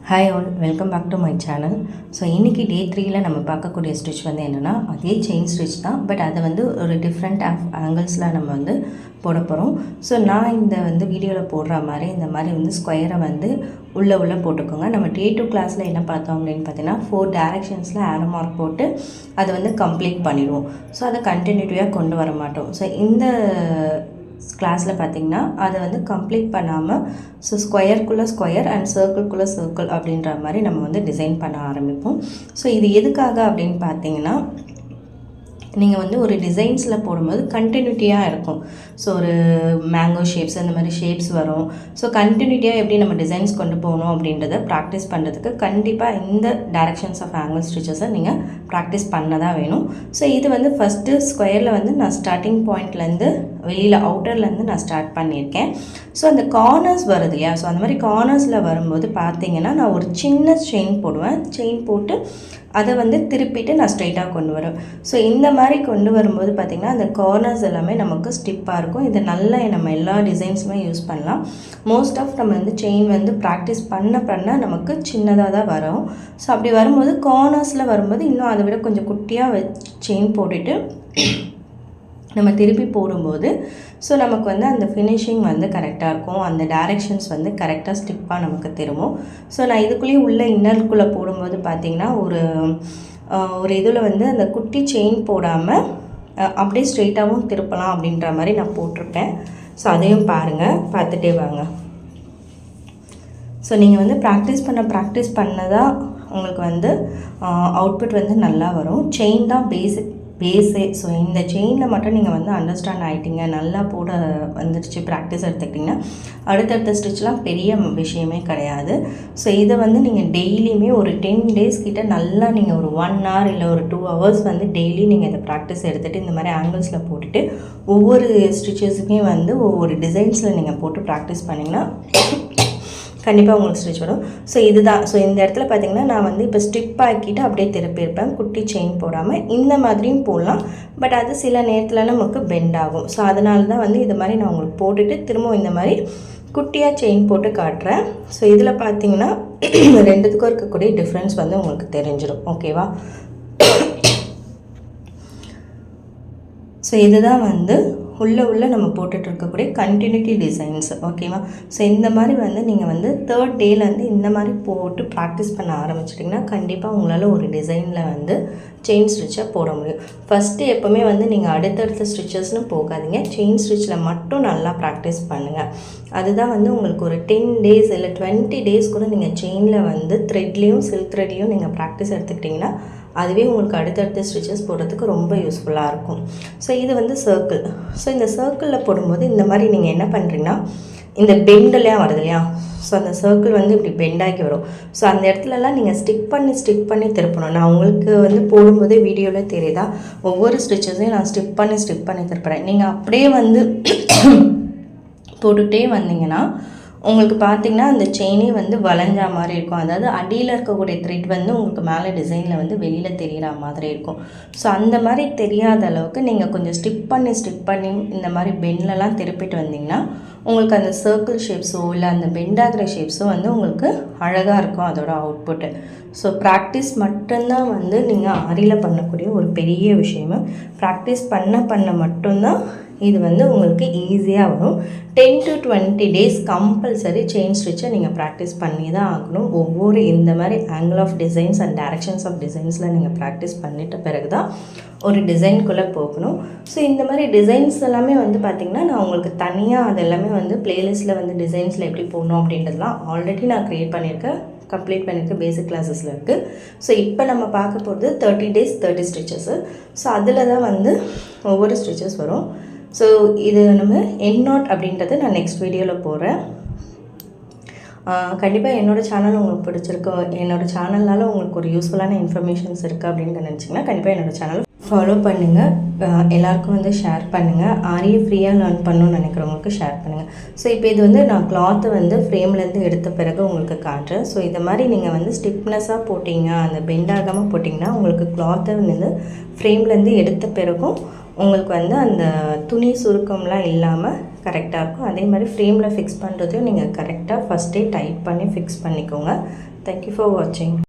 Hi all, welcome back to my channel. So இன்றைக்கி day 3ல் நம்ம பார்க்கக்கூடிய ஸ்டிச் வந்து என்னென்னா, அதே செயின் ஸ்டிச் தான், பட் அதை வந்து ஒரு டிஃப்ரெண்ட் ஆங்கிள்ஸில் நம்ம வந்து போட போகிறோம். ஸோ நான் இந்த வீடியோவில் போடுற மாதிரி இந்த மாதிரி வந்து ஸ்கொயரை வந்து உள்ளே போட்டுக்கோங்க. நம்ம டே 2 கிளாஸில் என்ன பார்த்தோம் அப்படின்னு பார்த்தீங்கன்னா 4 டைரக்ஷன்ஸில் ஆரோ மார்க் போட்டு அதை வந்து கம்ப்ளீட் பண்ணிடுவோம். ஸோ அதை கண்டினியூட்டிவாக கொண்டு வர மாட்டோம். ஸோ இந்த கிளாஸில் பார்த்திங்கன்னா அதை வந்து கம்ப்ளீட் பண்ணாமல் ஸோ ஸ்கொயருக்குள்ளே ஸ்கொயர் அண்ட் சர்க்கிள்குள்ளே சர்க்கிள் அப்படின்ற மாதிரி நம்ம வந்து டிசைன் பண்ண ஆரம்பிப்போம். ஸோ இது எதுக்காக அப்படின்னு பார்த்தீங்கன்னா, நீங்கள் வந்து ஒரு டிசைன்ஸில் போடும்போது கண்டினியூட்டியாக இருக்கும். ஸோ ஒரு மேங்கோ ஷேப்ஸ் அந்த மாதிரி ஷேப்ஸ் வரும். ஸோ கண்டினியூட்டியாக எப்படி நம்ம டிசைன்ஸ் கொண்டு போகணும் அப்படின்றத ப்ராக்டிஸ் பண்ணுறதுக்கு கண்டிப்பாக இந்த டைரக்ஷன்ஸ் ஆஃப் ஆங்கிள் ஸ்டிச்சஸை நீங்கள் ப்ராக்டிஸ் பண்ண தான் வேணும். ஸோ இது வந்து ஃபஸ்ட்டு ஸ்கொயரில் வந்து நான் ஸ்டார்டிங் பாயிண்ட்லேருந்து வெளியில் அவுட்டர்லேருந்து நான் ஸ்டார்ட் பண்ணியிருக்கேன். ஸோ அந்த கார்னர்ஸ் வருது இல்லையா, ஸோ அந்த மாதிரி கார்னர்ஸில் வரும்போது பார்த்தீங்கன்னா நான் ஒரு சின்ன செயின் போடுவேன். செயின் போட்டு அதை வந்து திருப்பிட்டு நான் ஸ்ட்ரைட்டாக கொண்டு வருவேன். ஸோ இந்த மாதிரி கொண்டு வரும்போது பார்த்திங்கன்னா அந்த கார்னர்ஸ் எல்லாமே நமக்கு ஸ்டிப்பாக இருக்கும். இதை நல்லா நம்ம எல்லா டிசைன்ஸுமே யூஸ் பண்ணலாம். மோஸ்ட் ஆஃப் நம்ம வந்து செயின் வந்து ப்ராக்டிஸ் பண்ண நமக்கு சின்னதாக தான் வரும். ஸோ அப்படி வரும்போது கார்னர்ஸில் வரும்போது இன்னும் அதை விட கொஞ்சம் குட்டியாக செயின் போட்டுட்டு நம்ம திருப்பி போடும்போது ஸோ நமக்கு வந்து அந்த ஃபினிஷிங் வந்து கரெக்டாக இருக்கும். அந்த டைரெக்ஷன்ஸ் வந்து கரெக்டாக ஸ்டிப்பாக நமக்கு திரும்பும். ஸோ நான் இதுக்குள்ளேயே உள்ள இன்னருக்குள்ளே போடும்போது பார்த்திங்கன்னா ஒரு இதில் வந்து அந்த குட்டி செயின் போடாமல் அப்படியே ஸ்ட்ரெயிட்டாகவும் திருப்பலாம் அப்படின்ற மாதிரி நான் போட்டிருப்பேன். ஸோ அதையும் பாருங்கள், பார்த்துட்டே வாங்க. ஸோ நீங்கள் வந்து ப்ராக்டிஸ் பண்ணதான் உங்களுக்கு வந்து அவுட்புட் வந்து நல்லா வரும். செயின் தான் பேஸே. ஸோ இந்த செயினில் மட்டும் நீங்கள் வந்து அண்டர்ஸ்டாண்ட் ஆகிட்டீங்க, நல்லா போட வந்துடுச்சு, ப்ராக்டிஸ் எடுத்துக்கிட்டிங்கன்னா அடுத்தடுத்த ஸ்டிச்லாம் பெரிய விஷயமே கிடையாது. ஸோ இதை வந்து நீங்கள் டெய்லியுமே ஒரு 10 days கிட்ட நல்லா நீங்கள் ஒரு 1 hour இல்லை ஒரு 2 hours வந்து டெய்லி நீங்கள் இதை ப்ராக்டிஸ் எடுத்துகிட்டு இந்த மாதிரி ஆங்கிள்ஸில் போட்டுட்டு ஒவ்வொரு ஸ்டிச்சஸுமே வந்து ஒவ்வொரு டிசைன்ஸில் நீங்கள் போட்டு ப்ராக்டிஸ் பண்ணிங்கன்னா கண்டிப்பாக உங்களுக்கு ஸ்டிச் வரும். ஸோ இதுதான். ஸோ இந்த இடத்துல பார்த்திங்கன்னா நான் வந்து இப்போ ஸ்டிப் ஆக்கிட்டு அப்படியே திருப்பியிருப்பேன், குட்டி செயின் போடாமல். இந்த மாதிரியும் போடலாம், பட் அது சில நேரத்தில் நமக்கு பெண்ட் ஆகும். ஸோ அதனால தான் வந்து இது மாதிரி நான் உங்களுக்கு போட்டுட்டு திரும்பவும் இந்த மாதிரி குட்டியாக செயின் போட்டு காட்டுறேன். ஸோ இதில் பார்த்திங்கன்னா ரெண்டுத்துக்கும் இருக்கக்கூடிய டிஃப்ரென்ஸ் வந்து உங்களுக்கு தெரிஞ்சிடும். ஓகேவா? ஸோ இதுதான் வந்து உள்ளே நம்ம போட்டுட்டு இருக்கக்கூடிய கண்டினியூட்டி டிசைன்ஸ். ஓகேவா? ஸோ இந்த மாதிரி வந்து நீங்கள் வந்து 3rd டேலேருந்து இந்த மாதிரி போட்டு ப்ராக்டிஸ் பண்ண ஆரம்பிச்சிட்டிங்கன்னா கண்டிப்பாக உங்களால் ஒரு டிசைனில் வந்து செயின் ஸ்டிச்சை போட முடியும். ஃபஸ்ட்டு எப்போவுமே வந்து நீங்கள் அடுத்தடுத்த ஸ்டிச்சஸ்னு போகாதீங்க, செயின் ஸ்டிச்சில் மட்டும் நல்லா ப்ராக்டிஸ் பண்ணுங்கள். அதுதான் வந்து உங்களுக்கு ஒரு 10 days இல்லை 20 days கூட நீங்கள் செயினில் வந்து த்ரெட்லேயும் சில்க் த்ரெட்லேயும் நீங்கள் ப்ராக்டிஸ் எடுத்துக்கிட்டிங்கன்னா அதுவே உங்களுக்கு அடுத்தடுத்த ஸ்டிச்சஸ் போடுறதுக்கு ரொம்ப யூஸ்ஃபுல்லாக இருக்கும். ஸோ இது வந்து சர்க்கிள். ஸோ இந்த சர்க்கிளில் போடும்போது இந்த மாதிரி நீங்கள் என்ன பண்ணுறீங்கன்னா, இந்த பெண்டெல்லாம் வருது இல்லையா, ஸோ அந்த சர்க்கிள் வந்து இப்படி பெண்டாகி வரும். ஸோ அந்த இடத்துலலாம் நீங்கள் ஸ்டிக் பண்ணி திருப்பணும். நான் உங்களுக்கு வந்து போடும்போதே வீடியோவில் தெரியுதா, ஒவ்வொரு ஸ்டிச்சஸையும் நான் ஸ்டிக் பண்ணி திருப்புறேன். நீங்கள் அப்படியே வந்து போட்டுகிட்டே வந்தீங்கன்னா உங்களுக்கு பார்த்திங்கன்னா அந்த செயினே வந்து வளைஞ்சா மாதிரி இருக்கும். அதாவது அடியில் இருக்கக்கூடிய த்ரெட் வந்து உங்களுக்கு மேலே டிசைனில் வந்து வெளியில் தெரிகிற மாதிரி இருக்கும். ஸோ அந்த மாதிரி தெரியாத அளவுக்கு நீங்கள் கொஞ்சம் ஸ்டிக் பண்ணி இந்த மாதிரி பெண்ட்லலாம் திருப்பிட்டு வந்தீங்கன்னா உங்களுக்கு அந்த சர்க்கிள் ஷேப்ஸோ இல்லை அந்த பெண்டாகிற ஷேப்ஸோ வந்து உங்களுக்கு அழகாக இருக்கும் அதோட அவுட்புட்டு. ஸோ ப்ராக்டிஸ் மட்டும்தான் வந்து நீங்கள் ஆரியில் பண்ணக்கூடிய ஒரு பெரிய விஷயமே. ப்ராக்டிஸ் பண்ண மட்டும்தான் இது வந்து உங்களுக்கு ஈஸியாக வரும். 10 to 20 days கம்பல்சரி செயின் ஸ்டிச்சை நீங்கள் ப்ராக்டிஸ் பண்ணி தான் ஆகணும். ஒவ்வொரு இந்த மாதிரி angle of designs and directions of டிசைன்ஸில் நீங்கள் ப்ராக்டிஸ் பண்ணிட்ட பிறகு தான் ஒரு டிசைனுக்குள்ளே போகணும். ஸோ இந்த மாதிரி டிசைன்ஸ் எல்லாமே வந்து பார்த்திங்கன்னா நான் உங்களுக்கு தனியாக அது எல்லாமே வந்து ப்ளேலிஸ்ட்டில் வந்து டிசைன்ஸில் எப்படி போடணும் அப்படின்றதுலாம் ஆல்ரெடி நான் க்ரியேட் பண்ணியிருக்கேன், கம்ப்ளீட் பண்ணியிருக்க பேசிக் கிளாஸஸில் இருக்குது. ஸோ இப்போ நம்ம பார்க்க போகிறது 30 days 30 ஸ்டிச்சஸ்ஸு. ஸோ அதில் தான் வந்து ஒவ்வொரு ஸ்டிச்சஸ் வரும். ஸோ இது நம்ம எண்ட் நோட் அப்படின்றத நான் நெக்ஸ்ட் வீடியோவில் போடுறேன். கண்டிப்பாக என்னோடய சேனல் உங்களுக்கு பிடிச்சிருக்கு, என்னோடய சேனல்னால உங்களுக்கு ஒரு யூஸ்ஃபுல்லான இன்ஃபர்மேஷன்ஸ் இருக்குது அப்படின்னு நினச்சிங்கன்னா கண்டிப்பாக என்னோடய சேனல் ஃபாலோ பண்ணுங்கள். எல்லாருக்கும் வந்து ஷேர் பண்ணுங்கள். ஆரியை ஃப்ரீயாக லேர்ன் பண்ணணும்னு நினைக்கிறவங்களுக்கு ஷேர் பண்ணுங்கள். ஸோ இப்போ இது வந்து நான் கிளாத்தை வந்து ஃப்ரேம்லேருந்து எடுத்த பிறகு உங்களுக்கு காட்டுறேன். ஸோ இதை மாதிரி நீங்கள் வந்து ஸ்டிப்னஸாக போட்டிங்க, அந்த பெண்ட் ஆகாமல் போட்டிங்கன்னா உங்களுக்கு கிளாத்தை வந்து ஃப்ரேம்லேருந்து எடுத்த பிறகும் உங்களுக்கு வந்து அந்த துணி சுருக்கம்லாம் இல்லாமல் கரெக்டாக இருக்கும். அதே மாதிரி ஃப்ரேமில் ஃபிக்ஸ் பண்ணுறதையும் நீங்கள் கரெக்டாக ஃபஸ்ட்டே டைட் பண்ணி ஃபிக்ஸ் பண்ணிக்கோங்க. தேங்க்யூ ஃபார் வாட்சிங்.